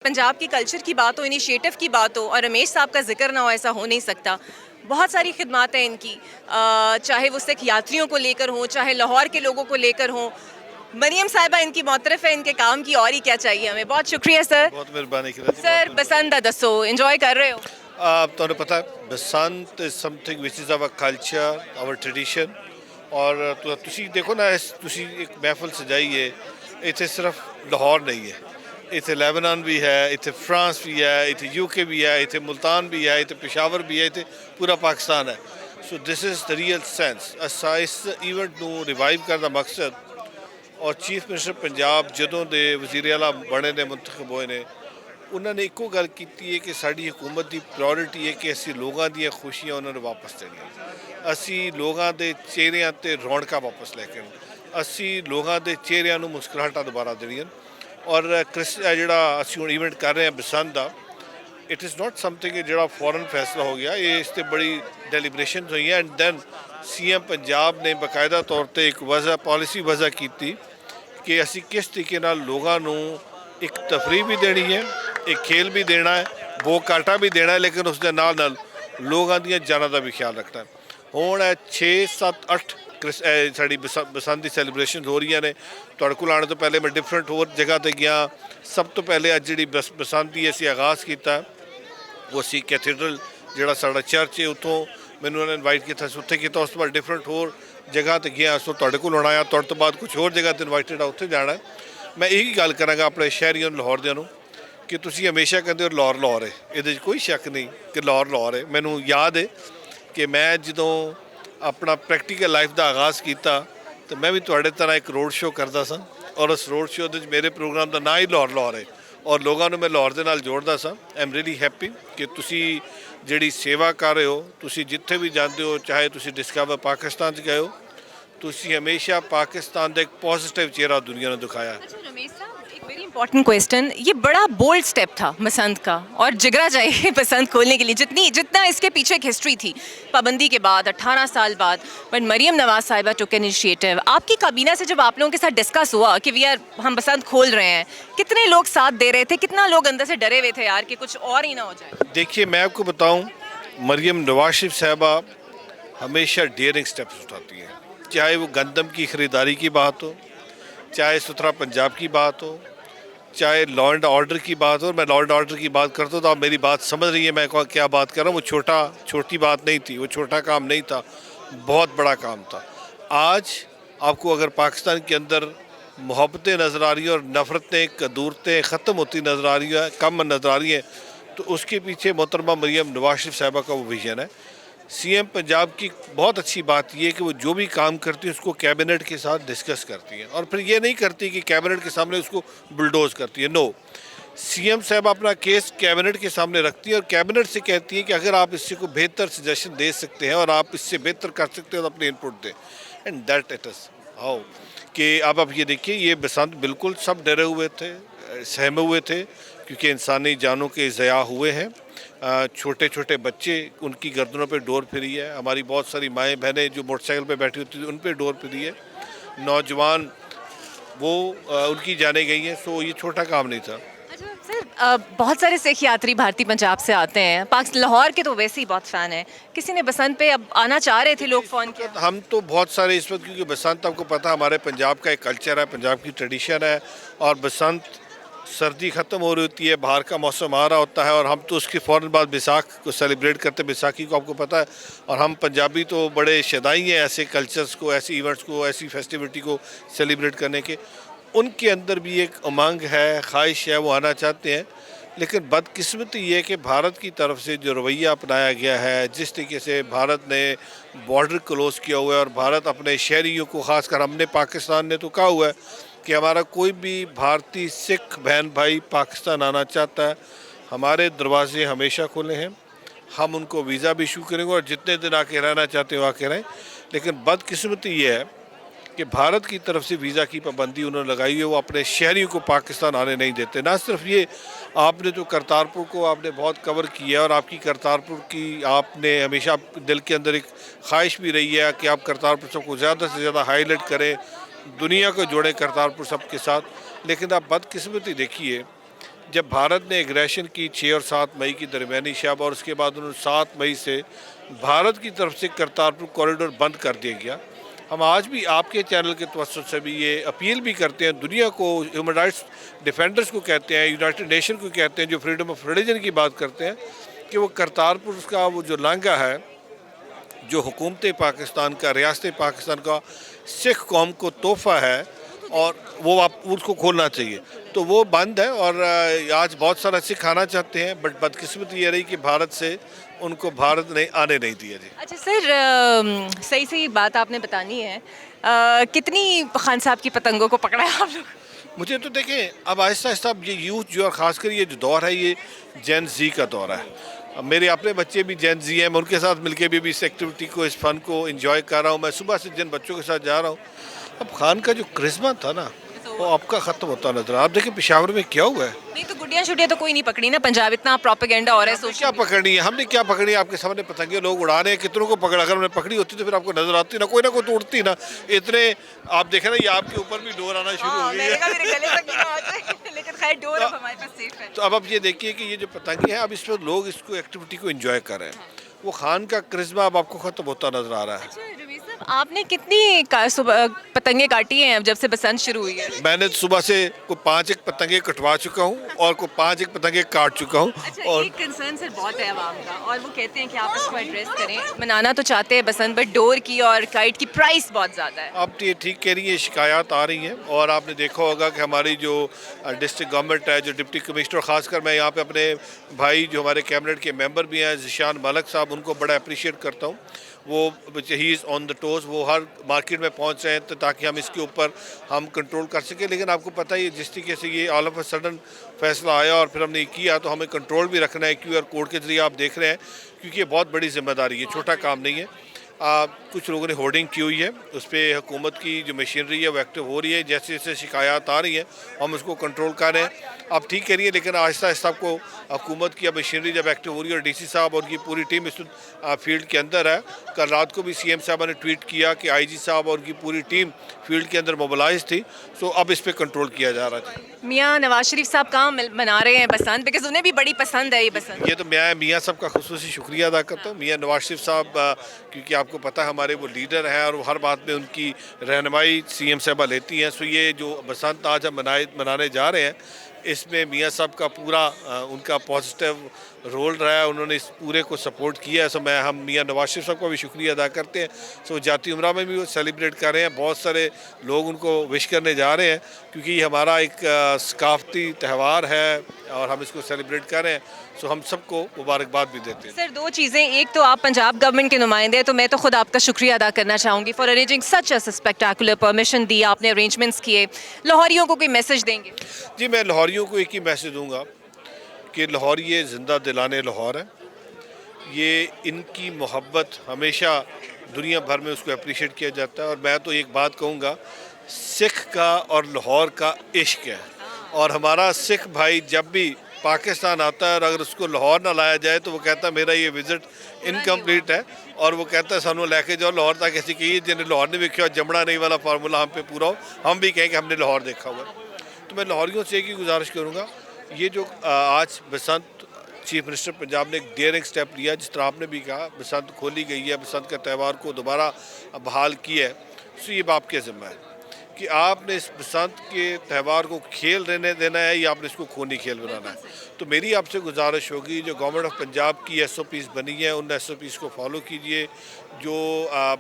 पंजाब की कल्चर की बात हो, इनिशिएटिव की बात हो और रमेश साहब का जिक्र ना हो, ऐसा हो नहीं सकता। बहुत सारी खिदमत हैं इनकी, चाहे वो सिख यात्रियों को लेकर हो, चाहे लाहौर के लोगों को लेकर हो। मरियम साहिबा इनकी मोतरफ है, इनके काम की, और ही क्या चाहिए हमें। बहुत शुक्रिया सर। बहुत मेहरबानी की जी, सर बहुत बसंत दा दसो, इंजॉय कर रहे हो? आप तो पता है Basant is something which is our culture our tradition और ਤੁਸੀਂ ਦੇਖੋ ਨਾ ਤੁਸੀਂ ਇੱਕ ਮਹਿਫਲ ਸਜਾਈ ਹੈ ਇੱਥੇ ਸਿਰਫ ਲਾਹੌਰ ਨਹੀਂ ਹੈ ਇੱਥੇ ਲੈਬਨਾਨ ਵੀ ਹੈ ਇੱਥੇ ਫਰਾਂਸ ਵੀ ਹੈ ਇੱਥੇ ਯੂਕੇ ਵੀ ਹੈ ਇੱਥੇ ਮੁਲਤਾਨ ਵੀ ਹੈ ਇੱਥੇ ਪਿਸ਼ਾਵਰ ਵੀ ਹੈ ਇੱਥੇ ਪੂਰਾ ਪਾਕਿਸਤਾਨ ਹੈ so this is the real sense ਅਸਾਂ ਇਸ ਇਵੈਂਟ ਨੂੰ ਰਿਵਾਈਵ ਕਰਨ ਦਾ ਮਕਸਦ ਔਰ ਚੀਫ ਮਿਨਿਸਟਰ ਪੰਜਾਬ ਜਦੋਂ ਦੇ ਵਜ਼ੀਰ ਆਲਾ ਬਣੇ ਨੇ ਮੁੰਤਖਬ ਹੋਏ ਨੇ ਉਹਨਾਂ ਨੇ ਇੱਕੋ ਗੱਲ ਕੀਤੀ ਹੈ ਕਿ ਸਾਡੀ ਹਕੂਮਤ ਦੀ ਪ੍ਰਾਇੋਰਟੀ ਹੈ ਕਿ ਅਸੀਂ ਲੋਕਾਂ ਦੀਆਂ ਖੁਸ਼ੀਆਂ ਉਹਨਾਂ ਨੂੰ ਵਾਪਸ ਦੇਣੀਆਂ ਅਸੀਂ ਲੋਕਾਂ ਦੇ ਚਿਹਰਿਆਂ 'ਤੇ ਰੌਣਕਾਂ ਵਾਪਸ ਲੈ ਕੇ ਅਸੀਂ ਲੋਕਾਂ ਦੇ ਚਿਹਰਿਆਂ ਨੂੰ ਮੁਸਕਰਾਹਟਾਂ ਦੁਬਾਰਾ ਦੇਣੀਆਂ ਔਰ ਜਿਹੜਾ ਅਸੀਂ ਹੁਣ ਇਵੈਂਟ ਕਰ ਰਹੇ ਹਾਂ ਬਸੰਤ ਦਾ ਇਟ ਇਜ਼ ਨਾਟ ਸਮਥਿੰਗ ਜਿਹੜਾ ਫੌਰਨ ਫੈਸਲਾ ਹੋ ਗਿਆ ਇਹ ਇਸ 'ਤੇ ਬੜੀ ਡੈਲੀਬਰੇਸ਼ਨਸ ਹੋਈਆਂ ਐਂਡ ਦੈਨ ਸੀਐਮ ਪੰਜਾਬ ਨੇ ਬਾਕਾਇਦਾ ਤੌਰ 'ਤੇ ਇੱਕ ਪਾਲਿਸੀ ਵਜ਼ਾ ਕੀਤੀ ਕਿ ਅਸੀਂ ਕਿਸ ਤਰੀਕੇ ਨਾਲ ਲੋਕਾਂ ਨੂੰ ਇੱਕ ਤਫਰੀਹ ਵੀ ਦੇਣੀ ਹੈ ਇੱਕ ਖੇਲ ਵੀ ਦੇਣਾ ਹੈ ਬੋ ਕਾਟਾ ਵੀ ਦੇਣਾ ਹੈ ਲੇਕਿਨ ਉਸ ਦੇ ਨਾਲ ਨਾਲ ਲੋਕਾਂ ਦੀਆਂ ਜਾਨਾਂ ਦਾ ਵੀ ਖਿਆਲ ਰੱਖਣਾ ਹੁਣ 6 7 8 ਸਾਡੀ ਬਸੰਤ ਦੀ ਸੈਲੀਬ੍ਰੇਸ਼ਨ ਹੋ ਰਹੀਆਂ ਨੇ ਤੁਹਾਡੇ ਕੋਲ ਆਉਣ ਤੋਂ ਪਹਿਲੇ ਮੈਂ ਡਿਫਰੈਂਟ ਹੋਰ ਜਗ੍ਹਾ 'ਤੇ ਗਿਆ ਸਭ ਤੋਂ ਪਹਿਲੇ ਅੱਜ ਜਿਹੜੀ ਬਸੰਤ ਦੀ ਅਸੀਂ ਆਗਾਜ਼ ਕੀਤਾ ਉਹ ਸੀ ਕੈਥੀਡਰਲ ਜਿਹੜਾ ਸਾਡਾ ਚਰਚ ਹੈ ਉੱਥੋਂ ਮੈਨੂੰ ਉਹਨਾਂ ਨੇ ਇਨਵਾਈਟ ਕੀਤਾ ਸੀ ਉੱਥੇ ਕੀਤਾ ਉਸ ਤੋਂ ਬਾਅਦ ਡਿਫਰੈਂਟ ਹੋਰ ਜਗ੍ਹਾ 'ਤੇ ਗਿਆ ਸੋ ਤੁਹਾਡੇ ਕੋਲ ਆਉਣਾ ਆ ਤੁਹਾਡੇ ਤੋਂ ਬਾਅਦ ਕੁਝ ਹੋਰ ਜਗ੍ਹਾ 'ਤੇ ਇਨਵਾਈਟਡ ਆ ਉੱਥੇ ਜਾਣਾ ਮੈਂ ਇਹੀ ਗੱਲ ਕਰਾਂਗਾ ਆਪਣੇ ਸ਼ਹਿਰੀਆਂ ਲਾਹੌਰ ਦਿਆਂ ਨੂੰ ਕਿ ਤੁਸੀਂ ਹਮੇਸ਼ਾ ਕਹਿੰਦੇ ਹੋ ਲਾਹੌਰ ਲਾਹੌਰ ਹੈ ਇਹਦੇ 'ਚ ਕੋਈ ਸ਼ੱਕ ਨਹੀਂ ਕਿ ਲਾਹੌਰ ਲਾਹੌਰ ਹੈ ਮੈਨੂੰ ਯਾਦ ਹੈ ਕਿ ਮੈਂ ਜਦੋਂ ਆਪਣਾ ਪ੍ਰੈਕਟੀਕਲ ਲਾਈਫ ਦਾ ਆਗਾਜ਼ ਕੀਤਾ ਤਾਂ ਮੈਂ ਵੀ ਤੁਹਾਡੇ ਤਰ੍ਹਾਂ ਇੱਕ ਰੋਡ ਸ਼ੋਅ ਕਰਦਾ ਸਾਂ ਔਰ ਉਸ ਰੋਡ ਸ਼ੋਅ ਦੇ ਵਿੱਚ ਮੇਰੇ ਪ੍ਰੋਗਰਾਮ ਦਾ ਨਾਂ ਹੀ ਲਾਹੌਰ ਲਾਹੌਰ ਹੈ ਔਰ ਲੋਕਾਂ ਨੂੰ ਮੈਂ ਲਾਹੌਰ ਦੇ ਨਾਲ ਜੋੜਦਾ ਸਾਂ ਆਈ ਐਮ ਰੀਲੀ ਹੈਪੀ ਕਿ ਤੁਸੀਂ ਜਿਹੜੀ ਸੇਵਾ ਕਰ ਰਹੇ ਹੋ ਤੁਸੀਂ ਜਿੱਥੇ ਵੀ ਜਾਂਦੇ ਹੋ ਚਾਹੇ ਤੁਸੀਂ ਡਿਸਕਵਰ ਪਾਕਿਸਤਾਨ 'ਚ ਗਏ ਹੋ ਤੁਸੀਂ ਹਮੇਸ਼ਾ ਪਾਕਿस्तान ਦਾ एक पॉजिटिव चेहरा दुनिया ने दिखाया है। अच्छा रमेश साहब, एक वेरी इंपॉर्टेंट क्वेश्चन, ये बड़ा बोल्ड स्टेप था बसंत का और जिगरा चाहिए बसंत खोलने के लिए, जितना इसके पीछे एक हिस्ट्री थी पाबंदी के बाद 18 साल बाद, बट मरियम नवाज साहिबा टुक इनिशिएटिव। आपकी काबीना से जब आप लोगों के साथ डिस्कस हुआ कि हम बसंत खोल रहे हैं, कितने लोग साथ दे रहे थे, कितना लोग अंदर से डरे हुए थे यार कि कुछ और ही ना हो जाए? देखिए मैं आपको बताऊं मरियम नवाज साहिबा हमेशा डेयरिंग स्टेप्स उठाती हैं चाहे वो गंदम की ख़रीदारी की बात हो चाहे सुथरा पंजाब की बात हो चाहे लॉ एंड ऑर्डर की बात हो। मैं लॉ एंड ऑर्डर की बात करता हूँ तो आप मेरी बात समझ रही है मैं क्या बात कर रहा हूँ। वो छोटी बात नहीं थी, वो छोटा काम नहीं था, बहुत बड़ा काम था। आज आपको अगर पाकिस्तान के अंदर मोहब्बतें नज़र आ रही हैं और नफ़रतें कदूरतें ख़त्म होती नज़र आ रही है कम नज़र आ रही हैं तो उसके पीछे मोहतरमा मरियम नवाज साहिबा का वो विजन है। सीएम पंजाब की बहुत अच्छी बात यह है कि वो जो भी काम करती है उसको कैबिनेट के साथ डिस्कस करती हैं और फिर ये नहीं करती कि कैबिनेट के सामने उसको बुलडोज करती है। नो, सीएम साहब अपना केस कैबिनेट के सामने रखती है और कैबिनेट से कहती है कि अगर आप इससे को बेहतर सजेशन दे सकते हैं और आप इससे बेहतर कर सकते हो तो अपने इनपुट दें and that it is how कि अब आप ये देखिए ये बसंत बिल्कुल सब डरे हुए थे सहमे हुए थे क्योंकि इंसानी जानों के ज़या हुए हैं। छोटे छोटे बच्चे उनकी गर्दनों पे डोर फिरी है, हमारी बहुत सारी माएँ बहनें जो मोटरसाइकिल पे बैठी होती थी उन पे डोर फिरी है, नौजवान वो उनकी जाने गई हैं। सो ये छोटा काम नहीं था। अच्छा सर, बहुत सारे सिख यात्री भारतीय पंजाब से आते हैं, लाहौर के तो वैसे ही बहुत फ़ैन है, किसी ने बसंत पे अब आना चाह रहे थे लोग फ़ोन किया? हम तो बहुत सारे इस वक्त क्योंकि बसंत आपको पता हमारे पंजाब का एक कल्चर है, पंजाब की ट्रेडिशन है और बसंत सर्दी ख़त्म हो रही होती है, बाहर का मौसम आ रहा होता है और हम तो उसके फ़ौरन बाद बैसाख को सेलिब्रेट करते हैं। बैसाखी को आपको पता है और हम पंजाबी तो बड़े शदाई हैं ऐसे कल्चर्स को, ऐसी इवेंट्स को, ऐसी फेस्टिविटी को सेलिब्रेट करने के। उनके अंदर भी एक उमंग है, ख्वाहिश है, वो आना चाहते हैं। लेकिन बदकिस्मती ये है कि भारत की तरफ से जो रवैया अपनाया गया है, जिस तरीके से भारत ने बॉर्डर क्लोज़ किया हुआ है और भारत अपने शहरियों को ख़ासकर हमने पाकिस्तान ने तो कहा हुआ है कि हमारा कोई भी भारतीय सिख बहन भाई पाकिस्तान आना चाहता है हमारे दरवाजे हमेशा खुले हैं, हम उनको वीज़ा भी इशू करेंगे और जितने दिन आके रहना चाहते हो आके रहें। लेकिन बदकिस्मती ये है कि भारत की तरफ से वीज़ा की पाबंदी उन्होंने लगाई है, वो अपने शहरियों को पाकिस्तान आने नहीं देते। ना सिर्फ ये, आपने तो करतारपुर को आपने बहुत कवर किया और आपकी करतारपुर की आपने हमेशा दिल के अंदर एक ख्वाहिश भी रही है कि आप करतारपुर सबको ज़्यादा से ज़्यादा हाईलाइट करें, दुनिया को जोड़ें करतारपुर सब के साथ। लेकिन आप बदकिस्मती देखिए जब भारत ने एग्रेशन की 6 और 7 मई की दरमियानी शब और उसके बाद उन्होंने 7 मई से भारत की तरफ से करतारपुर कॉरिडोर बंद कर दिया गया। हम आज भी आपके चैनल के तवज्जुह से भी ये अपील भी करते हैं दुनिया को, ह्यूमन राइट्स डिफेंडर्स को कहते हैं, यूनाइटेड नेशन को कहते हैं, जो फ्रीडम ऑफ रिलीजन की बात करते हैं, कि वो करतारपुर का वो जो लांघा है, जो हुकूमत पाकिस्तान का, रियासत पाकिस्तान का सिख कौम को तोहफ़ा है, और वो आप उसको खोलना चाहिए। तो वो बंद है और आज बहुत सारा सिख आना चाहते हैं, बट बदकिस्मती ये रही कि भारत से उनको भारत ने आने नहीं दिया जी। अच्छा सर, सही सही बात आपने बतानी है। कितनी खान साहब की पतंगों को पकड़ा है आप लोग? मुझे तो देखें, अब आहिस्ता आहिस्ता ये यूथ जो, और ख़ासकर ये जो दौर है, ये जेन जी का दौर है। अब मेरे अपने बच्चे भी जेन जी हैं, मैं उनके साथ मिलके भी इस एक्टिविटी को, इस फन को एंजॉय कर रहा हूँ। मैं सुबह से जिन बच्चों के साथ जा रहा हूँ, अब खान का जो करिश्मा था ना, वो आपका ख़त्म होता नजर। आप देखिए पेशावर में क्या हुआ है। नहीं तो गुड्डियाँ शुडियाँ तो कोई नहीं पकड़ी ना, पंजाब इतना प्रोपेगेंडा हो रहा है। क्या पकड़नी है, हमने क्या पकड़ी है? आपके सामने पतंगे लोग उड़ा रहे हैं, कितनों को पकड़, अगर हमने पकड़ी होती तो फिर आपको नजर आती ना, कोई तो उड़ती ना। इतने आप देखें ना, ये आपके ऊपर भी डोर आना शुरू हो गई है। लेकिन खैर डोर अब हमारे पास सेफ है। तो अब आप ये देखिए कि ये जो पतंगे हैं, अब इस पर लोग इसको एक्टिविटी को एंजॉय कर रहे हैं। वो खान का करिश्मा अब आपको खत्म होता नजर आ रहा है। अच्छा रवीश साहब, आपने कितनी पतंगे काटी हैं जब से बसंत शुरू हुई है? मैंने सुबह से को 5 एक पतंगे कटवा चुका हूँ और को 5 एक पतंगे काट चुका हूँ। अच्छा, और एक कंसर्न सर बहुत है आवाम का, और वो कहते हैं कि आप इसको एड्रेस करें। मनाना तो चाहते हैं बसंत, बट डोर की और काइट की प्राइस बहुत ज़्यादा है। आप ये ठीक कह रही हैं, शिकायत आ रही हैं। और आपने देखा होगा कि हमारी जो डिस्ट्रिक्ट गवर्नमेंट है, जो डिप्टी कमिश्नर, ख़ासकर मैं यहाँ पे अपने भाई जो हमारे कैबिनेट के मेंबर भी हैं, ज़िशान मलिक साहब, उनको बड़ा अप्रिशिएट करता हूँ। वो he is on the toes, वो हर मार्केट में पहुँच रहे हैं तो ताकि हम इसके ऊपर हम कंट्रोल कर सकें। लेकिन आपको पता ही है, जिस तरीके से ये ऑल ऑफ अ सडन फैसला आया और फिर हमने किया, तो हमें कंट्रोल भी रखना है। QR कोड के ज़रिए आप देख रहे हैं, क्योंकि ये बहुत बड़ी जिम्मेदारी है, छोटा काम नहीं है। कुछ लोगों ने होर्डिंग की हुई है, उस पर हुकूमत की जो मशीनरी है वो एक्टिव हो रही है। जैसे जैसे शिकायत आ रही है हम उसको कंट्रोल कर रहे हैं। आप ठीक कह रही है, लेकिन आहिस्ता आहिस्ता आपको हुकूमत की मशीनरी जब एक्टिव हो रही है, और DC साहब और उनकी पूरी टीम इस फील्ड के अंदर है। कल रात को भी CM साहब ने ट्वीट किया कि IG साहब और उनकी पूरी टीम फील्ड के अंदर मोबिलाइज थी। सो अब इस पर कंट्रोल किया जा रहा है। मियाँ नवाज शरीफ साहब कहाँ मना रहे हैं बसंत? बिकॉज उन्हें भी बड़ी पसंद है ये बसंत। ये तो मैं मियाँ साहब का खुसूसी शुक्रिया अदा करता हूँ। मियाँ नवाज शरीफ साहब, क्योंकि आपको पता है हमारे वो लीडर हैं और हर बात में उनकी रहनुमाई CM साहबा लेती हैं। सो ये जो बसंत आज हम मनाने जा रहे हैं, इसमें मियाँ साहब का पूरा उनका पॉजिटिव रोल रहा है, उन्होंने इस पूरे को सपोर्ट किया है। सो हम मियाँ नवाज शरीफ साहब का भी शुक्रिया अदा करते हैं। सो जाती उम्रा में भी वो सेलिब्रेट कर रहे हैं, बहुत सारे लोग उनको विश करने जा रहे हैं, क्योंकि ये हमारा एक सकाफती त्यौहार है और हम इसको सेलिब्रेट कर रहे हैं। सो हम सबको मुबारकबाद भी देते हैं। सर दो चीज़ें, एक तो आप पंजाब गवर्नमेंट के नुमाइंदे हैं, तो मैं तो खुद आपका शुक्रिया अदा करना चाहूँगी for arranging such a spectacular permission दी, आपने अरेंजमेंट्स किए। लाहौरियों को कोई मैसेज देंगे? जी, मैं लाहौरियों को एक ही मैसेज दूंगा कि लाहौर ये ज़िंदा दिलाने लाहौर है। ये इनकी मोहब्बत हमेशा दुनिया भर में उसको अप्रिशिएट किया जाता है। और मैं तो एक बात कहूँगा, सिख का और लाहौर का इश्क है। और हमारा सिख भाई जब भी पाकिस्तान आता है और अगर उसको लाहौर ना लाया जाए तो वो कहता है मेरा ये विज़िट इनकम्प्लीट है। और वो कहता है सानू लैके जाओ लाहौर तक, ऐसी कही जिन्हें लाहौर नहीं देखा, जमना नहीं वाला फार्मूला हम पे पूरा हो, हम भी कहें कि हमने लाहौर देखा हुआ है। तो मैं लाहौरियों से एक ही गुजारिश करूँगा, ये जो आज बसंत चीफ मिनिस्टर पंजाब ने एक डेयरिंग स्टेप लिया, जिस तरह आपने भी कहा बसंत खोली गई है, बसंत के त्यौहार को दोबारा बहाल किया है। सो ये आपके ज़िम्मा है कि आपने इस बसंत के त्यौहार को खेल रहने देना है या आपने इसको खूनी खेल बनाना है। तो मेरी आपसे गुजारिश होगी, जो गवर्नमेंट ऑफ पंजाब की SOPs बनी है, उन SOPs को फॉलो कीजिए। जो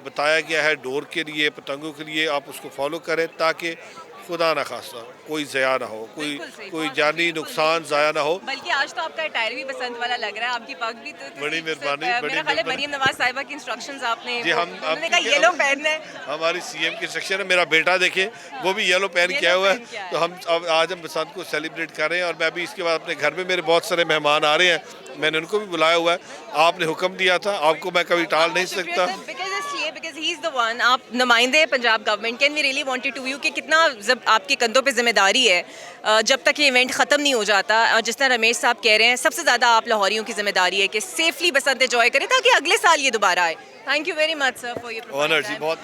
बताया गया है डोर के लिए, पतंगों के लिए, आप उसको फॉलो करें, ताकि खुदा ना खास्ता कोई ज़या ना हो, कोई जानी नुकसान ज़ाया ना हो। बल्कि आज तो आपका अटायर भी बसंत वाला लग रहा है, आपकी पग भी तो बड़ी मेहरबानी, मेरा ख्याल है मरियम नवाज साहिबा की इंस्ट्रक्शंस आपने जी, उन्होंने कहा येलो पहनना है। हमारी CM की इंस्ट्रक्शन है। मेरा बेटा देखे वो भी येलो पहन के आया हुआ है। तो हम आज हम बसंत को सेलिब्रेट कर रहे हैं। और मैं अभी इसके बाद अपने घर में मेरे बहुत सारे मेहमान आ रहे हैं, मैंने उनको भी बुलाया हुआ है। आपने हुक्म दिया था, आपको मैं कभी टाल नहीं सकता। Because he is the one, आप नुमाइंदे Punjab government, can we really wanted to you कि कितना आपके कंधों पे जिम्मेदारी है जब तक ये इवेंट ख़त्म नहीं हो जाता। और जिस तरह रमेश साहब कह रहे हैं, सबसे ज़्यादा आप लाहौरियों की जिम्मेदारी है कि सेफली बसंत एंजॉय करें ताकि अगले साल ये दोबारा आए। Thank you very much sir for your honour जी, बहुत